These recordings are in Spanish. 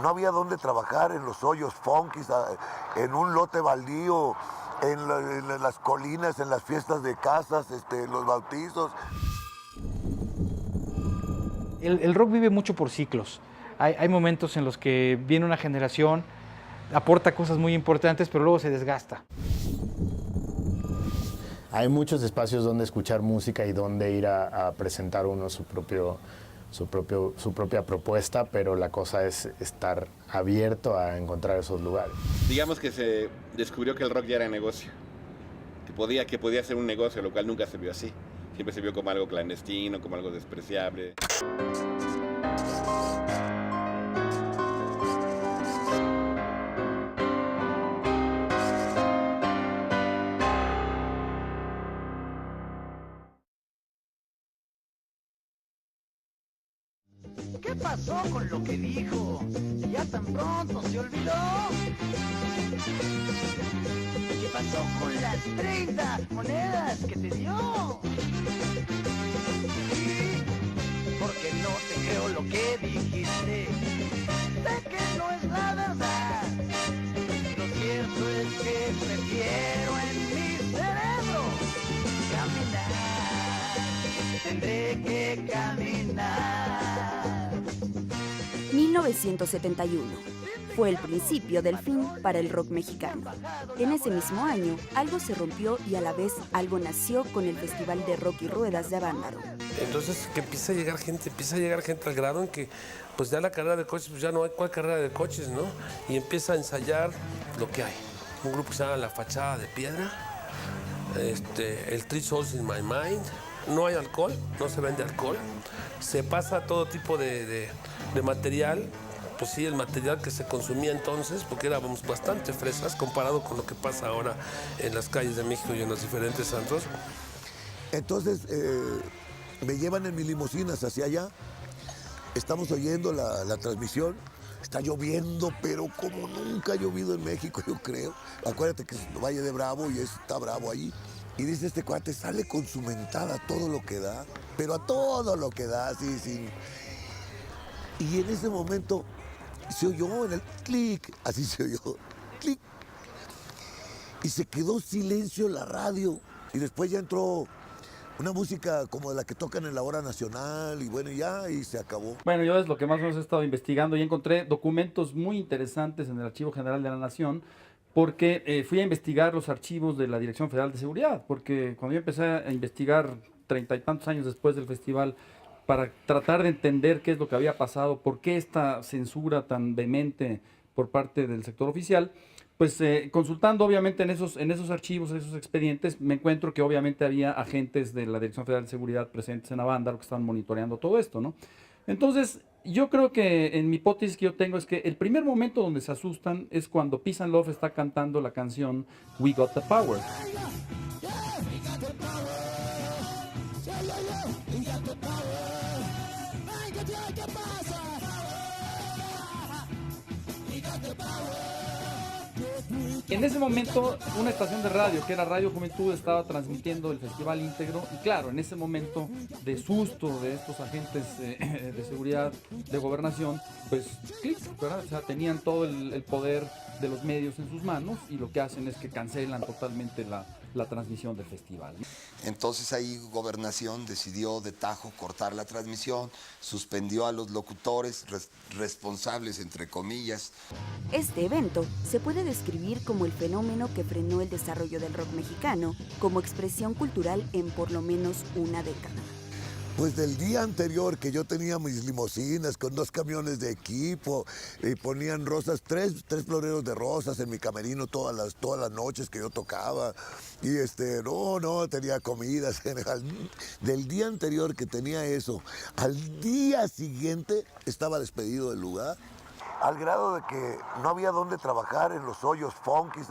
no había dónde trabajar, en los hoyos funkis, en un lote baldío, en las colinas, en las fiestas de casas, los bautizos. El rock vive mucho por ciclos. Hay momentos en los que viene una generación, aporta cosas muy importantes, pero luego se desgasta. Hay muchos espacios donde escuchar música y donde ir a presentar uno su propia propuesta, pero la cosa es estar abierto a encontrar esos lugares. Digamos que se descubrió que el rock ya era negocio, que podía ser un negocio, lo cual nunca se vio así. Siempre se vio como algo clandestino, como algo despreciable. ¿Qué pasó con lo que dijo? Ya tan pronto se olvidó. ¿Qué pasó con las 30 monedas que te dio? Sí, porque no te creo lo que dijiste. Sé que no es la verdad. Lo cierto es que prefiero en mi cerebro caminar. Tendré que caminar. 1971 fue el principio del fin para el rock mexicano. En ese mismo año, algo se rompió y a la vez algo nació con el Festival de Rock y Ruedas de Avándaro. Entonces que empieza a llegar gente al grado en que pues ya la carrera de coches, pues ya no hay cuál carrera de coches, ¿no? Y empieza a ensayar lo que hay. Un grupo que se llama La Fachada de Piedra, el Three Souls in My Mind. No hay alcohol, no se vende alcohol. Se pasa todo tipo de material, pues sí, el material que se consumía entonces, porque éramos bastante fresas comparado con lo que pasa ahora en las calles de México y en los diferentes antros. Entonces me llevan en mis limusinas hacia allá, estamos oyendo la transmisión, está lloviendo, pero como nunca ha llovido en México, yo creo. Acuérdate que es Valle de Bravo y está bravo ahí. Y dice este cuate, sale con su mentada a todo lo que da, pero a todo lo que da, sí, sí. Y en ese momento se oyó en el clic, así se oyó, clic. Y se quedó silencio la radio. Y después ya entró una música como de la que tocan en la hora nacional y bueno, ya, y se acabó. Bueno, yo es lo que más o menos he estado investigando y encontré documentos muy interesantes en el Archivo General de la Nación, porque fui a investigar los archivos de la Dirección Federal de Seguridad, porque cuando yo empecé a investigar 30 y tantos años después del festival, para tratar de entender qué es lo que había pasado, por qué esta censura tan vehemente por parte del sector oficial, pues consultando obviamente en esos archivos, esos expedientes, me encuentro que obviamente había agentes de la Dirección Federal de Seguridad presentes en Avándaro que estaban monitoreando todo esto, ¿no? Entonces, yo creo que en mi hipótesis que yo tengo es que el primer momento donde se asustan es cuando Peace and Love está cantando la canción We Got the Power. En ese momento, una estación de radio, que era Radio Juventud, estaba transmitiendo el festival íntegro. Y claro, en ese momento de susto de estos agentes de seguridad de gobernación, pues, clic, ¿verdad? O sea, tenían todo el poder de los medios en sus manos y lo que hacen es que cancelan totalmente la transmisión del festival. Entonces ahí Gobernación decidió de tajo cortar la transmisión, suspendió a los locutores responsables, entre comillas. Este evento se puede describir como el fenómeno que frenó el desarrollo del rock mexicano como expresión cultural en por lo menos una década. Pues del día anterior que yo tenía mis limusinas con 2 camiones de equipo y ponían rosas, tres floreros de rosas en mi camerino todas las noches que yo tocaba y no tenía comidas. Del día anterior que tenía eso, al día siguiente estaba despedido del lugar. Al grado de que no había dónde trabajar, en los hoyos funkis,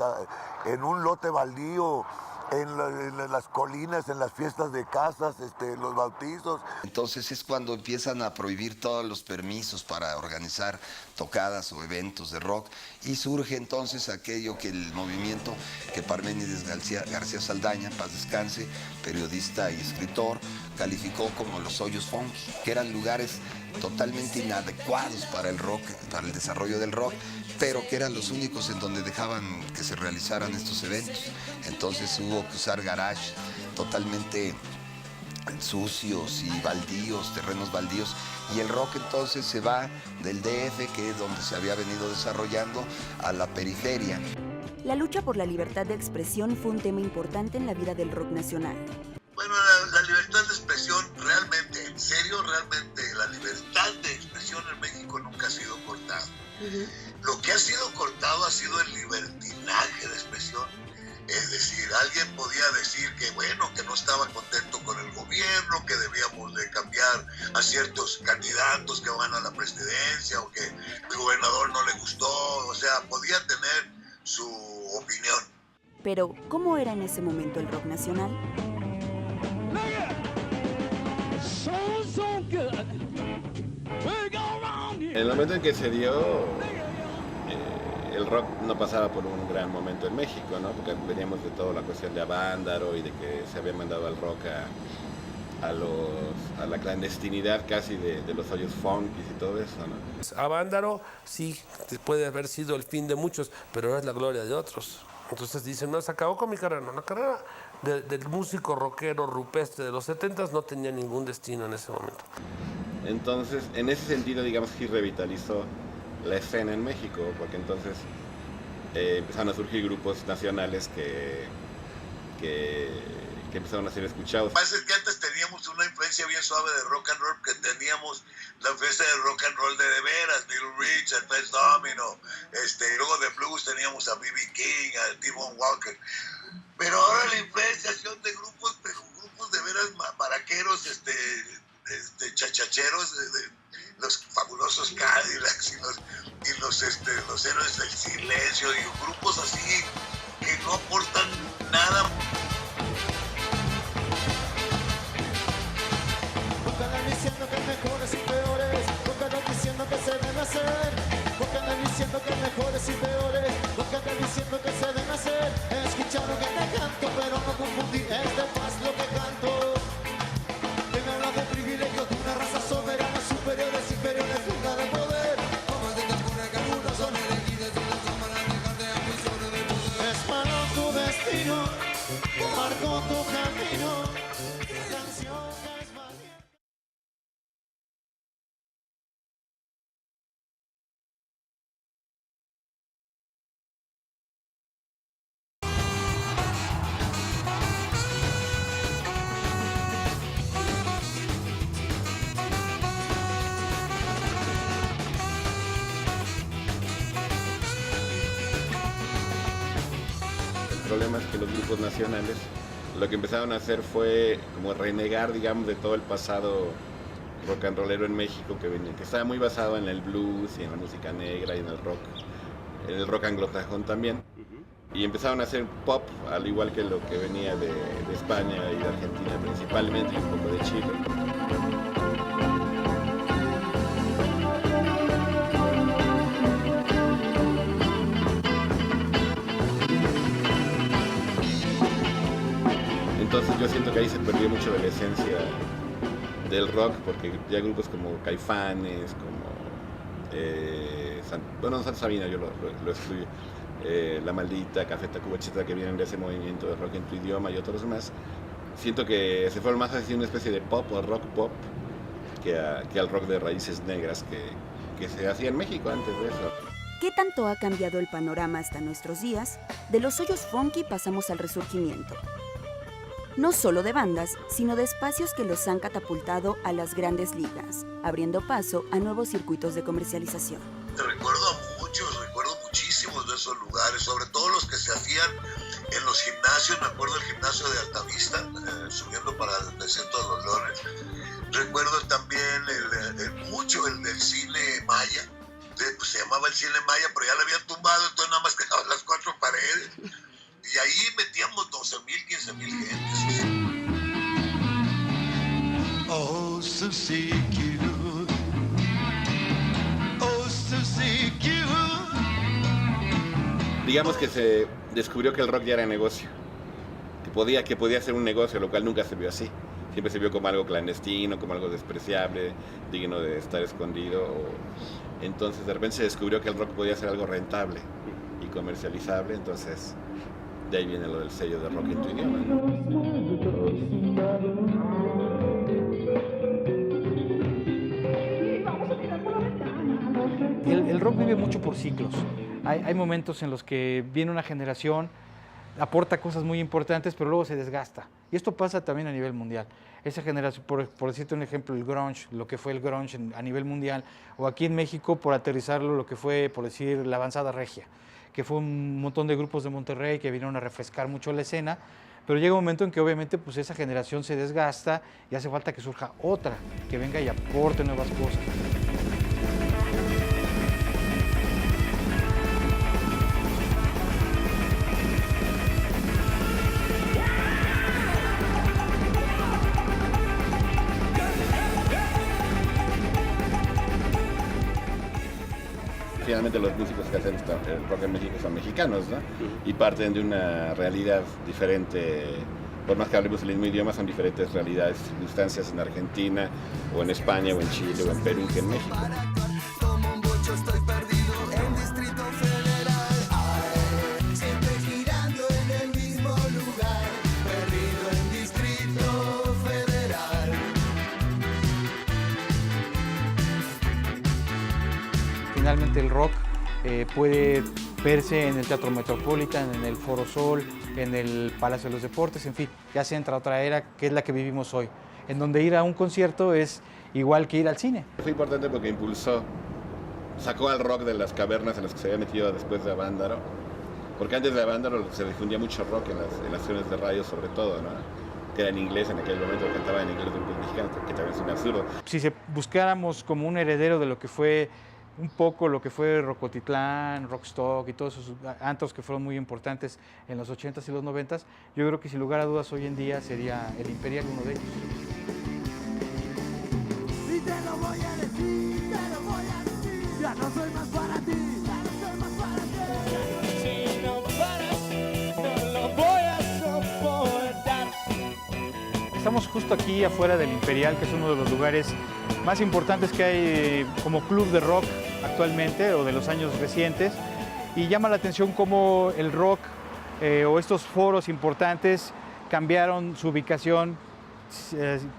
en un lote baldío, en las colinas, en las fiestas de casas, los bautizos. Entonces es cuando empiezan a prohibir todos los permisos para organizar tocadas o eventos de rock y surge entonces aquello que el movimiento que Parménides García Saldaña, paz descanse, periodista y escritor, calificó como los hoyos funky, que eran lugares totalmente inadecuados para el rock, para el desarrollo del rock, pero que eran los únicos en donde dejaban que se realizaran estos eventos. Entonces hubo que usar garage totalmente sucios y baldíos, terrenos baldíos, y el rock entonces se va del DF, que es donde se había venido desarrollando, a la periferia. La lucha por la libertad de expresión fue un tema importante en la vida del rock nacional. Bueno, la libertad de expresión realmente, en serio, realmente la libertad de expresión en México nunca ha sido cortada. Lo que ha sido cortado ha sido el libertinaje de expresión. Es decir, alguien podía decir que bueno, que no estaba contento con el gobierno, que debíamos de cambiar a ciertos candidatos que van a la presidencia o que el gobernador no le gustó, o sea, podía tener su opinión. Pero, ¿cómo era en ese momento el rock nacional? En el momento en que se dio, el rock no pasaba por un gran momento en México, ¿no? Porque veníamos de toda la cuestión de Avándaro y de que se había mandado al rock a la clandestinidad casi de los hoyos funkis y todo eso, ¿no? Avándaro sí puede haber sido el fin de muchos, pero ahora es la gloria de otros. Entonces dicen, no, se acabó con mi carrera. No, la carrera del músico rockero rupestre de los 70s no tenía ningún destino en ese momento. Entonces, en ese sentido, digamos que revitalizó la escena en México, porque entonces empezaron a surgir grupos nacionales que empezaron a ser escuchados. Lo que pasa es que antes teníamos una influencia bien suave de rock and roll, que teníamos la influencia de rock and roll de veras, Little Richard, Fats Domino, y luego de blues teníamos a B.B. King, a T-Bone Walker. Pero ahora la influenciación de grupos de veras maraqueros, chachacheros, los fabulosos Cadillacs y los héroes del silencio, y grupos así que no aportan nada. Porque andan diciendo que mejores y peores, porque andan diciendo que se deben hacer, porque andan diciendo que mejores y peores, porque andan diciendo que se deben hacer. Escucharon que te canto, pero no confundí, es de paz lo que canto. Que me habla de privilegios de una raza soberana, superiores, inferiores, nunca de poder. Como se te ocurre que algunos son elegidos y los son para dejarte ambiciones de poder. Es malo tu destino, marcó tu camino, canción es valiente. El problema es que los grupos nacionales lo que empezaron a hacer fue como renegar, digamos, de todo el pasado rock and rollero en México que estaba muy basado en el blues y en la música negra y en el rock anglosajón también. Y empezaron a hacer pop, al igual que lo que venía de España y de Argentina principalmente, y un poco de Chile. Entonces yo siento que ahí se perdió mucho de la esencia del rock, porque ya grupos como Caifanes, como Santa Sabina, yo lo excluyo, La Maldita, Café Tacuba, etcétera, que vienen de ese movimiento de rock en tu idioma y otros más, siento que se fueron más hacia una especie de pop o rock pop que al rock de raíces negras que se hacía en México antes de eso. ¿Qué tanto ha cambiado el panorama hasta nuestros días? De los hoyos funky pasamos al resurgimiento. No solo de bandas, sino de espacios que los han catapultado a las grandes ligas, abriendo paso a nuevos circuitos de comercialización. Recuerdo muchísimos de esos lugares, sobre todo los que se hacían en los gimnasios. Me acuerdo el gimnasio de Altavista, subiendo para el desierto de los Leones. Recuerdo también mucho el del cine Maya. Pues se llamaba el cine Maya, pero ya le habían tumbado, entonces nada más quedaban las 4 paredes. Y ahí metíamos 12,000, 15,000 gentes. Oh, so seek you. Oh, so seek you. Digamos que se descubrió que el rock ya era negocio, que que podía ser un negocio, lo cual nunca se vio así. Siempre se vio como algo clandestino, como algo despreciable, digno de estar escondido. Entonces de repente se descubrió que el rock podía ser algo rentable y comercializable, entonces de ahí viene lo del sello de rock en tu idioma, El rock vive mucho por ciclos. Hay momentos en los que viene una generación, aporta cosas muy importantes, pero luego se desgasta. Y esto pasa también a nivel mundial. Esa generación, por decirte un ejemplo, el grunge, lo que fue el grunge a nivel mundial, o aquí en México, por aterrizarlo, lo que fue, por decir, la avanzada regia, que fue un montón de grupos de Monterrey que vinieron a refrescar mucho la escena, pero llega un momento en que obviamente pues esa generación se desgasta y hace falta que surja otra, que venga y aporte nuevas cosas. Finalmente los músicos que hacen el rock en México son mexicanos, ¿no? Y parten de una realidad diferente, por más que hablemos el mismo idioma, son diferentes realidades, circunstancias en Argentina, o en España, o en Chile, o en Perú, que en México. Finalmente el rock puede verse en el Teatro Metropolitan, en el Foro Sol, en el Palacio de los Deportes, en fin, ya se entra a otra era que es la que vivimos hoy, en donde ir a un concierto es igual que ir al cine. Fue importante porque sacó al rock de las cavernas en las que se había metido después de Avándaro, porque antes de Avándaro se difundía mucho rock en las estaciones de radio sobre todo, ¿no? Que era en inglés, en aquel momento cantaba en inglés grupos mexicanos, que también es un absurdo. Si buscáramos como un heredero de lo que fue un poco lo que fue Rocotitlán, Rockstock y todos esos antros que fueron muy importantes en los 80s y los 90s, yo creo que sin lugar a dudas hoy en día sería el Imperial uno de ellos. Y te lo voy a decir, ya no soy más para ti, ya no soy más para ti. Si no paras, no lo voy a soportar. Estamos justo aquí afuera del Imperial, que es uno de los lugares más importantes que hay como club de rock actualmente o de los años recientes, y llama la atención cómo el rock o estos foros importantes cambiaron su ubicación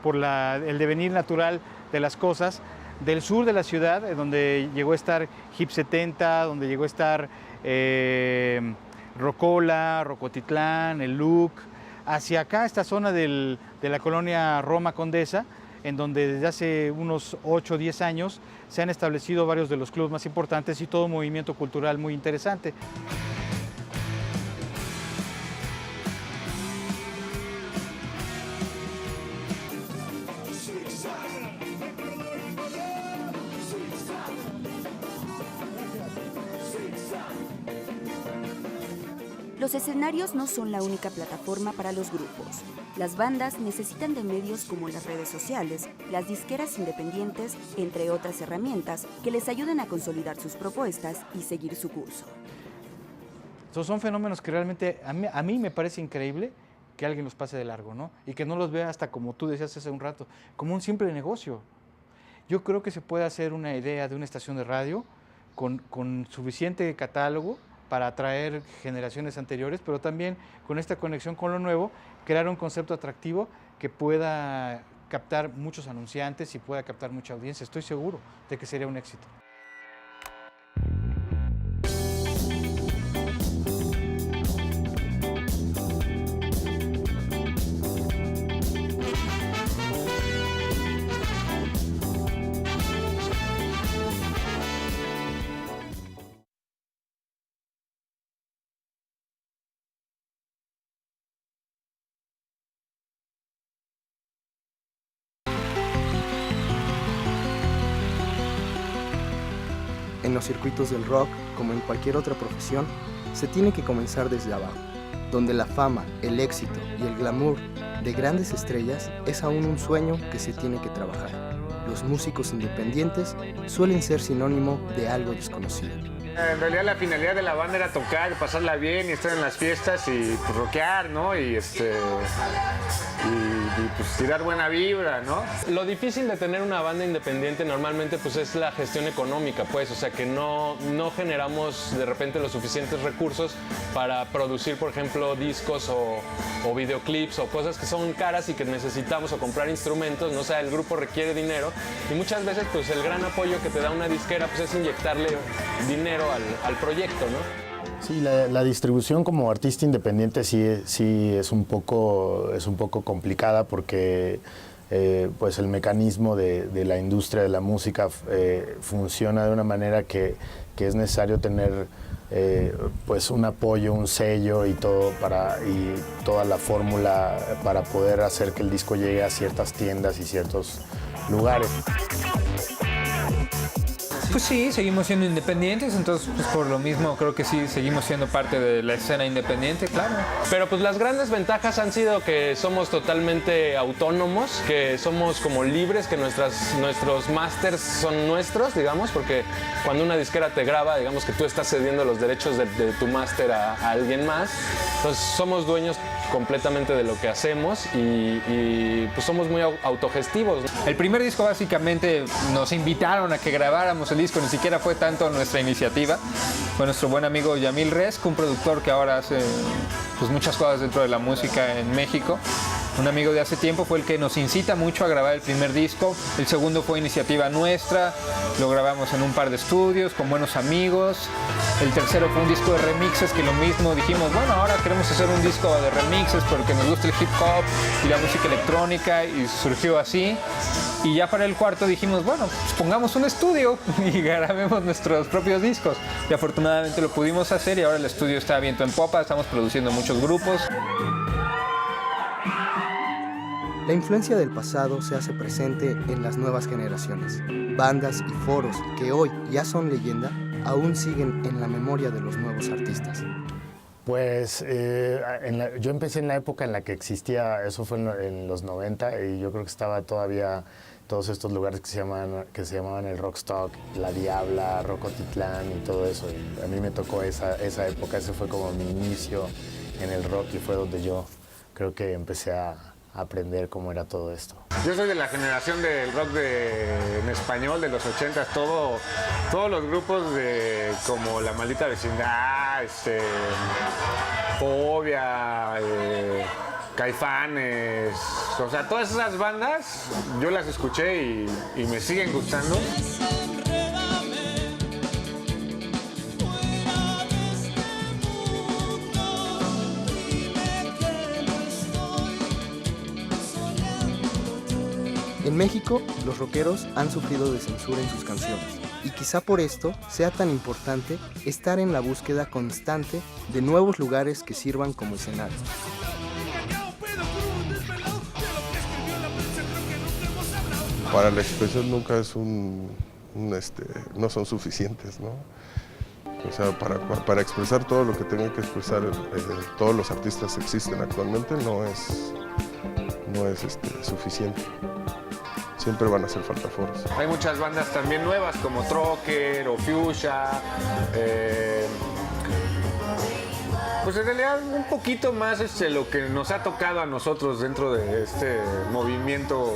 por el devenir natural de las cosas del sur de la ciudad, donde llegó a estar Hip 70, donde llegó a estar Rocola, Rocotitlán, el Look, hacia acá esta zona de la colonia Roma Condesa, en donde desde hace unos 8 o 10 años se han establecido varios de los clubes más importantes y todo un movimiento cultural muy interesante. Los escenarios no son la única plataforma para los grupos. Las bandas necesitan de medios como las redes sociales, las disqueras independientes, entre otras herramientas que les ayuden a consolidar sus propuestas y seguir su curso. Estos son fenómenos que realmente a mí me parece increíble que alguien los pase de largo, ¿no? Y que no los vea hasta, como tú decías hace un rato, como un simple negocio. Yo creo que se puede hacer una idea de una estación de radio con suficiente catálogo para atraer generaciones anteriores, pero también con esta conexión con lo nuevo, crear un concepto atractivo que pueda captar muchos anunciantes y pueda captar mucha audiencia. Estoy seguro de que sería un éxito. En los circuitos del rock, como en cualquier otra profesión, se tiene que comenzar desde abajo, donde la fama, el éxito y el glamour de grandes estrellas es aún un sueño que se tiene que trabajar. Los músicos independientes suelen ser sinónimo de algo desconocido. En realidad la finalidad de la banda era tocar, pasarla bien y estar en las fiestas y pues, rockear, ¿no? Y pues tirar buena vibra, ¿no? Lo difícil de tener una banda independiente normalmente pues es la gestión económica, pues, o sea que no generamos de repente los suficientes recursos para producir, por ejemplo, discos o videoclips o cosas que son caras y que necesitamos o comprar instrumentos, ¿no? O sea, el grupo requiere dinero y muchas veces pues el gran apoyo que te da una disquera pues es inyectarle dinero al proyecto, ¿no? Sí, la distribución como artista independiente sí es un poco complicada porque pues el mecanismo de la industria de la música funciona de una manera que es necesario tener pues un apoyo, un sello y todo y toda la fórmula para poder hacer que el disco llegue a ciertas tiendas y ciertos lugares. Pues sí, seguimos siendo independientes, entonces pues por lo mismo creo que sí, seguimos siendo parte de la escena independiente, claro. Pero pues las grandes ventajas han sido que somos totalmente autónomos, que somos como libres, que nuestros masters son nuestros, digamos, porque cuando una disquera te graba, digamos que tú estás cediendo los derechos de tu máster a alguien más, entonces somos dueños completamente de lo que hacemos y pues somos muy autogestivos. El primer disco básicamente nos invitaron a que grabáramos el disco, ni siquiera fue tanto nuestra iniciativa. Fue nuestro buen amigo Yamil Resk, un productor que ahora hace pues muchas cosas dentro de la música en México. Un amigo de hace tiempo fue el que nos incita mucho a grabar el primer disco. El segundo fue iniciativa nuestra, lo grabamos en un par de estudios con buenos amigos. El tercero fue un disco de remixes que lo mismo dijimos, bueno, ahora queremos hacer un disco de remixes porque nos gusta el hip hop y la música electrónica y surgió así. Y ya para el cuarto dijimos, bueno, pues pongamos un estudio y grabemos nuestros propios discos. Y afortunadamente lo pudimos hacer y ahora el estudio está viento en popa, estamos produciendo muchos grupos. La influencia del pasado se hace presente en las nuevas generaciones. Bandas y foros que hoy ya son leyenda, aún siguen en la memoria de los nuevos artistas. Pues yo empecé en la época en la que existía, eso fue en los 90, y yo creo que estaba todavía todos estos lugares que se llamaban el Rockstock, La Diabla, Rocotitlán y todo eso. Y a mí me tocó esa época, ese fue como mi inicio en el rock y fue donde yo creo que empecé a aprender cómo era todo esto. Yo soy de la generación del rock en español de los 80s, todos los grupos como La Maldita Vecindad, Fobia, Caifanes, o sea, todas esas bandas yo las escuché y me siguen gustando. En México, los rockeros han sufrido de censura en sus canciones, y quizá por esto sea tan importante estar en la búsqueda constante de nuevos lugares que sirvan como escenario. Para la expresión nunca es no son suficientes, ¿no? O sea, para expresar todo lo que tengan que expresar todos los artistas que existen actualmente no es suficiente. Siempre van a hacer falta foros. Hay muchas bandas también nuevas como Trocker o Fuchsia. Pues en realidad un poquito más lo que nos ha tocado a nosotros dentro de este movimiento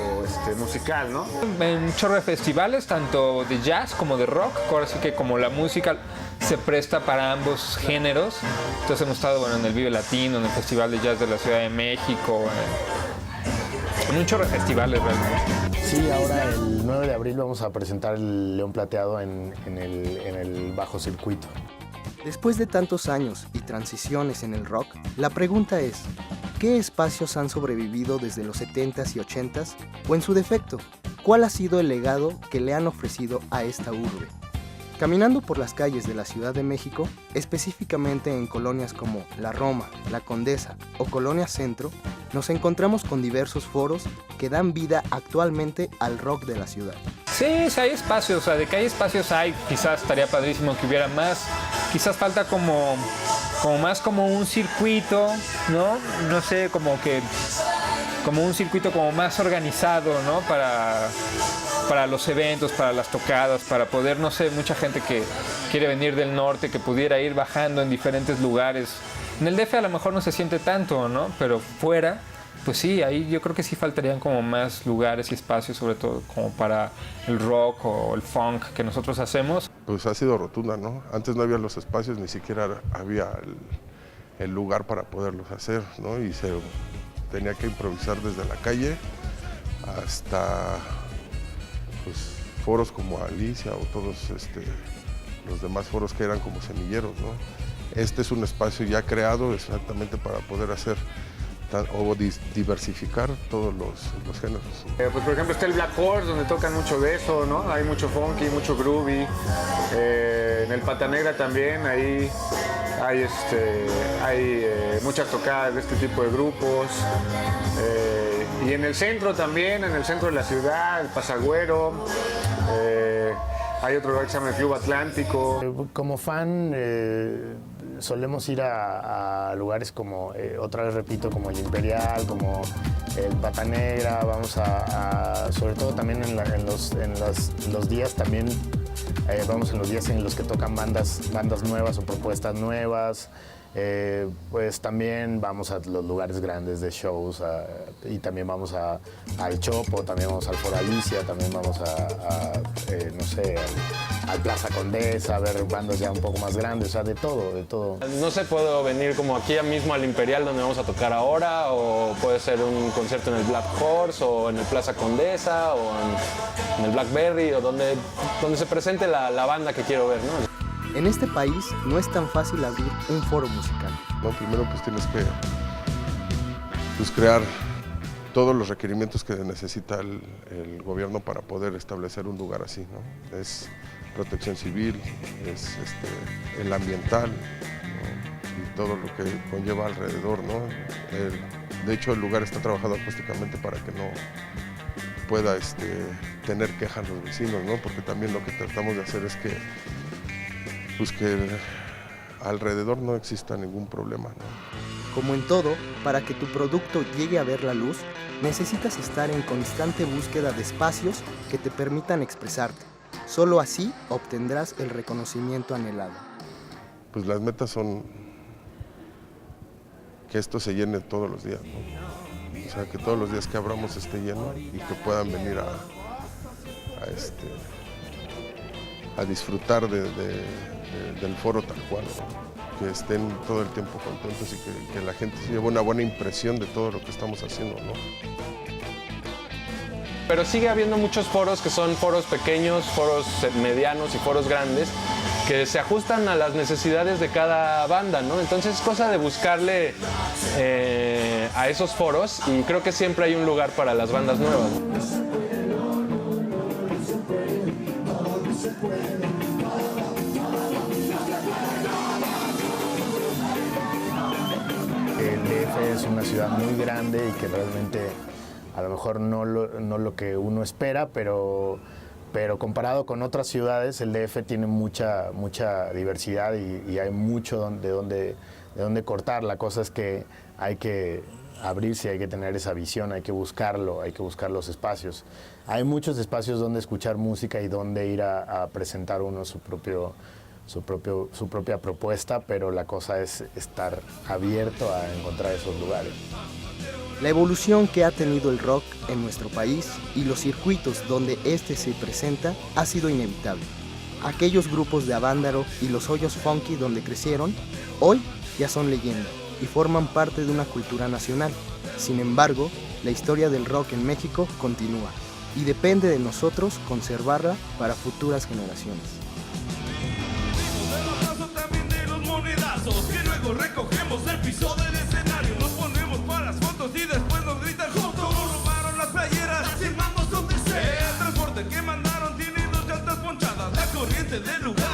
musical, ¿no? En un chorro de festivales, tanto de jazz como de rock, ahora sí que como la música se presta para ambos géneros. Entonces hemos estado en el Vive Latino, en el Festival de Jazz de la Ciudad de México, en un chorro de festivales realmente. Sí, ahora el 9 de abril vamos a presentar el León Plateado en el bajo circuito. Después de tantos años y transiciones en el rock, la pregunta es, ¿qué espacios han sobrevivido desde los 70s y 80s? O en su defecto, ¿cuál ha sido el legado que le han ofrecido a esta urbe? Caminando por las calles de la Ciudad de México, específicamente en colonias como La Roma, La Condesa o Colonia Centro, nos encontramos con diversos foros que dan vida actualmente al rock de la ciudad. Sí, hay espacios, o sea, de que hay espacios hay, quizás estaría padrísimo que hubiera más, quizás falta como más como un circuito, ¿no? No sé, como un circuito como más organizado, ¿no? para los eventos, para las tocadas, para poder, no sé, mucha gente que quiere venir del norte, que pudiera ir bajando en diferentes lugares. En el DF a lo mejor no se siente tanto, ¿no? Pero fuera, pues sí, ahí yo creo que sí faltarían como más lugares y espacios, sobre todo como para el rock o el funk que nosotros hacemos. Pues ha sido rotunda, ¿no? Antes no había los espacios, ni siquiera había el lugar para poderlos hacer, ¿no? Y se tenía que improvisar desde la calle hasta pues, foros como Alicia o todos los demás foros que eran como semilleros, ¿no? Este es un espacio ya creado exactamente para poder hacer o diversificar todos los géneros. Pues por ejemplo está el Black Horse, donde tocan mucho de eso, ¿no? Hay mucho funky, mucho groovy. En el Pata Negra también hay muchas tocadas de este tipo de grupos. Y en el centro también, en el centro de la ciudad, el Pasagüero. Hay otro lugar que se llama el Club Atlántico. Como fan, solemos ir a lugares como, otra vez repito, como el Imperial, como el Pata Negra. Vamos sobre todo también en los días también, vamos en los días en los que tocan bandas nuevas o propuestas nuevas. Pues también vamos a los lugares grandes de shows y también vamos al Chopo, también vamos al Foro Alicia, también vamos no sé, al Plaza Condesa, a ver bandas ya un poco más grandes, o sea, de todo. No sé, puedo venir como aquí mismo al Imperial donde vamos a tocar ahora, o puede ser un concierto en el Black Horse, o en el Plaza Condesa, o en el Blackberry, o donde se presente la banda que quiero ver, ¿no? En este país no es tan fácil abrir un foro musical. No, primero pues tienes que crear todos los requerimientos que necesita el gobierno para poder establecer un lugar así, ¿no? Es protección civil, es el ambiental, ¿no? Y todo lo que conlleva alrededor, ¿no? De hecho, el lugar está trabajado acústicamente para que no pueda tener quejas los vecinos, ¿no? Porque también lo que tratamos de hacer es que alrededor no exista ningún problema, ¿no? Como en todo, para que tu producto llegue a ver la luz, necesitas estar en constante búsqueda de espacios que te permitan expresarte. Solo así obtendrás el reconocimiento anhelado. Pues las metas son que esto se llene todos los días, ¿no? O sea, que todos los días que abramos esté lleno y que puedan venir a disfrutar del foro tal cual, ¿no? Que estén todo el tiempo contentos y que la gente se lleve una buena impresión de todo lo que estamos haciendo, ¿no? Pero sigue habiendo muchos foros que son foros pequeños, foros medianos y foros grandes que se ajustan a las necesidades de cada banda, ¿no? Entonces es cosa de buscarle a esos foros y creo que siempre hay un lugar para las bandas nuevas. El DF es una ciudad muy grande y que realmente a lo mejor no lo que uno espera, pero comparado con otras ciudades, el DF tiene mucha diversidad y hay mucho de dónde cortar. La cosa es que hay que abrirse, hay que tener esa visión, hay que buscarlo, hay que buscar los espacios. Hay muchos espacios donde escuchar música y donde ir a presentar uno su propia propuesta, pero la cosa es estar abierto a encontrar esos lugares. La evolución que ha tenido el rock en nuestro país y los circuitos donde este se presenta ha sido inevitable. Aquellos grupos de Avándaro y los hoyos funky donde crecieron, hoy ya son leyenda y forman parte de una cultura nacional. Sin embargo, la historia del rock en México continúa y depende de nosotros conservarla para futuras generaciones. Que luego recogemos el piso del escenario, nos ponemos para las fotos y después nos gritan justo. Nos robaron las playeras, las firmamos donde sea. El transporte que mandaron tiene 2 llantas ponchadas, la corriente del lugar